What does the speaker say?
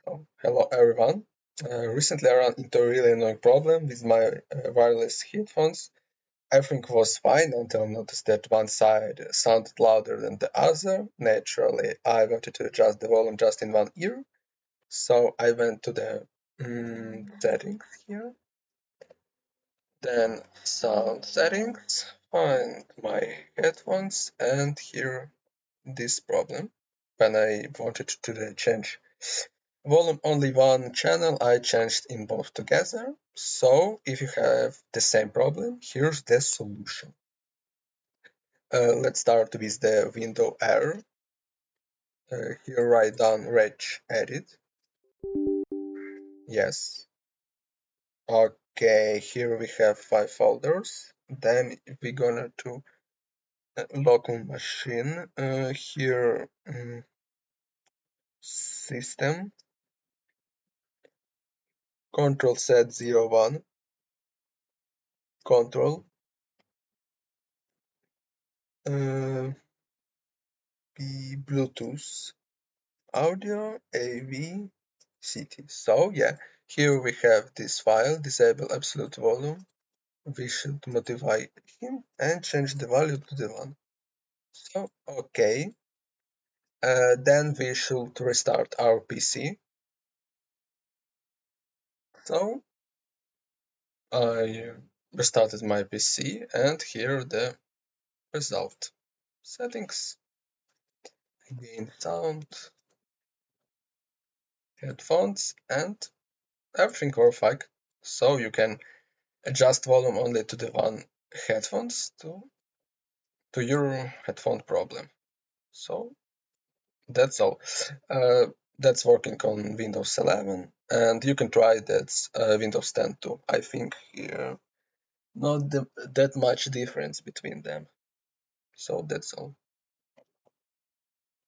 Hello everyone. Recently I ran into a really annoying problem with my wireless headphones. Everything was fine until I noticed that one side sounded louder than the other. Naturally, I wanted to adjust the volume just in one ear, so I went to the settings here, then sound settings, find my headphones, and hear this problem. When I wanted to change volume only one channel, I changed in both together. So if you have the same problem, here's the solution. Let's start with the window error. Here write down reg edit. Yes. Okay, here we have 5 folders. Then we're gonna to local machine. Here system control set 01 control uh, P Bluetooth audio AV CT. So yeah, here we have this file, disable absolute volume. We should modify him and change the value to the 1. So okay, then we should restart our PC. So I restarted my PC and here the result. Settings, again sound, headphones, and everything perfect. So you can adjust volume only to the one headphones to your headphone problem. So that's all. That's working on Windows 11, and you can try that Windows 10 too. I think here not that much difference between them. So that's all.